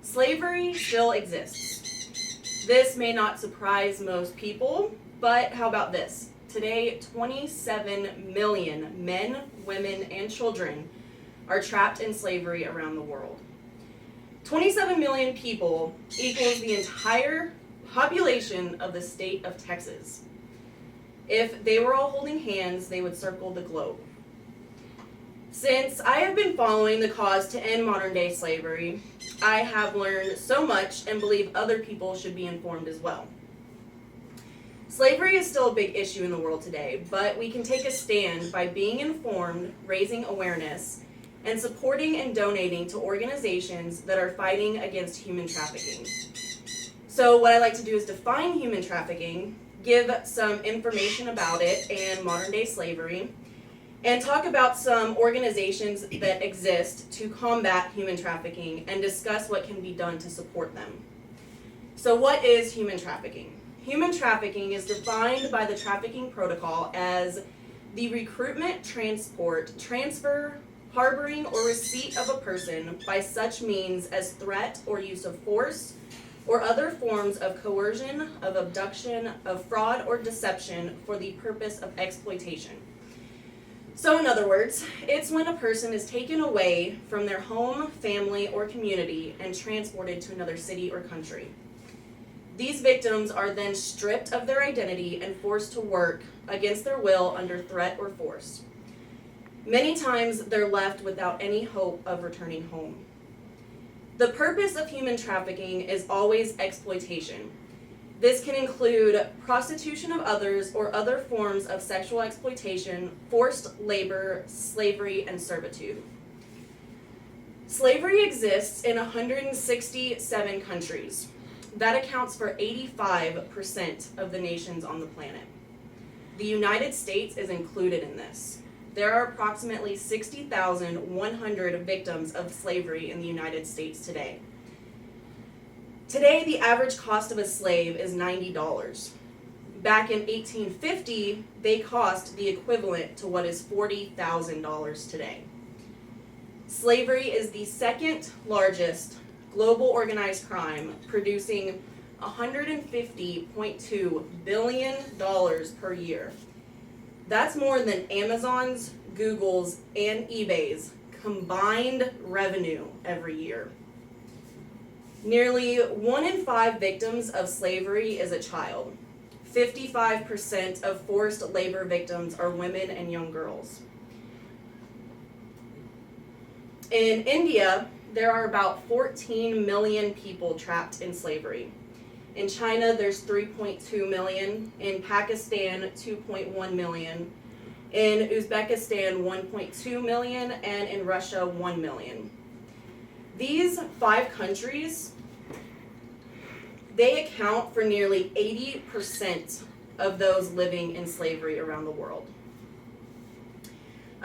Slavery still exists. This may not surprise most people, but how about this? Today, 27 million men, women, and children are trapped in slavery around the world. 27 million people equals the entire population of the state of Texas. If they were all holding hands, they would circle the globe. Since I have been following the cause to end modern-day slavery, I have learned so much and believe other people should be informed as well. Slavery is still a big issue in the world today, but we can take a stand by being informed, raising awareness, and supporting and donating to organizations that are fighting against human trafficking. So what I like to do is define human trafficking, give some information about it and modern-day slavery, and talk about some organizations that exist to combat human trafficking and discuss what can be done to support them. So what is human trafficking? Human trafficking is defined by the Trafficking Protocol as the recruitment, transport, transfer, harboring, or receipt of a person by such means as threat or use of force or other forms of coercion, of abduction, of fraud or deception for the purpose of exploitation. So in other words, it's when a person is taken away from their home, family, or community and transported to another city or country. These victims are then stripped of their identity and forced to work against their will under threat or force. Many times they're left without any hope of returning home. The purpose of human trafficking is always exploitation. This can include prostitution of others or other forms of sexual exploitation, forced labor, slavery, and servitude. Slavery exists in 167 countries. That accounts for 85% of the nations on the planet. The United States is included in this. There are approximately 60,100 victims of slavery in the United States today. Today, the average cost of a slave is $90. Back in 1850, they cost the equivalent to what is $40,000 today. Slavery is the second largest global organized crime, producing $150.2 billion per year. That's more than Amazon's, Google's, and eBay's combined revenue every year. Nearly 1 in 5 victims of slavery is a child. 55% of forced labor victims are women and young girls. In India, there are about 14 million people trapped in slavery. In China, there's 3.2 million. In Pakistan, 2.1 million. In Uzbekistan, 1.2 million. And in Russia, 1 million. These 5 countries, they account for nearly 80% of those living in slavery around the world.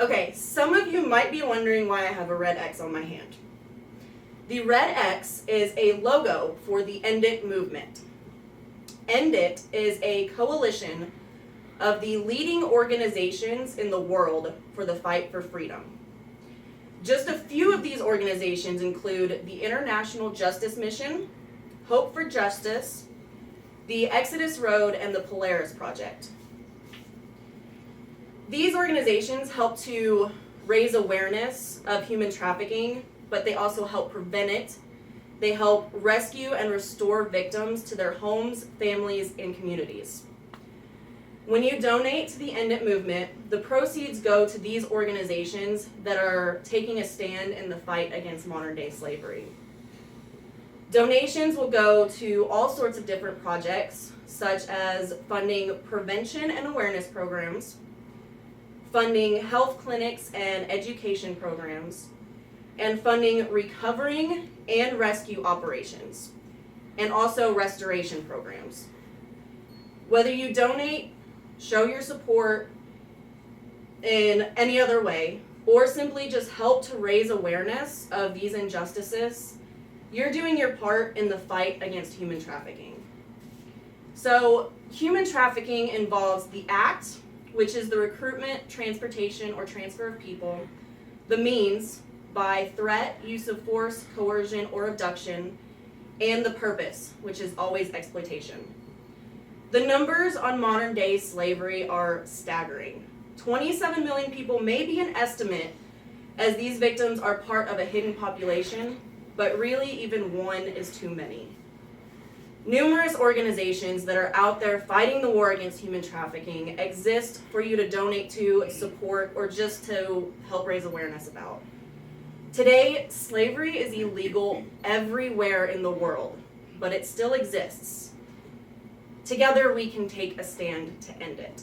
Okay, some of you might be wondering why I have a red X on my hand. The red X is a logo for the End It movement. End It is a coalition of the leading organizations in the world for the fight for freedom. Just a few of these organizations include the International Justice Mission, Hope for Justice, the Exodus Road, and the Polaris Project. These organizations help to raise awareness of human trafficking, but they also help prevent it. They help rescue and restore victims to their homes, families, and communities. When you donate to the End It movement, the proceeds go to these organizations that are taking a stand in the fight against modern-day slavery. Donations will go to all sorts of different projects, such as funding prevention and awareness programs, funding health clinics and education programs, and funding recovering and rescue operations, and also restoration programs. Whether you donate, show your support in any other way, or simply just help to raise awareness of these injustices, you're doing your part in the fight against human trafficking. So, human trafficking involves the act, which is the recruitment, transportation, or transfer of people, the means, by threat, use of force, coercion, or abduction, and the purpose, which is always exploitation. The numbers on modern day slavery are staggering. 27 million people may be an estimate, as these victims are part of a hidden population, but really even one is too many. Numerous organizations that are out there fighting the war against human trafficking exist for you to donate to, support, or just to help raise awareness about. Today, slavery is illegal everywhere in the world, but it still exists. Together, we can take a stand to end it.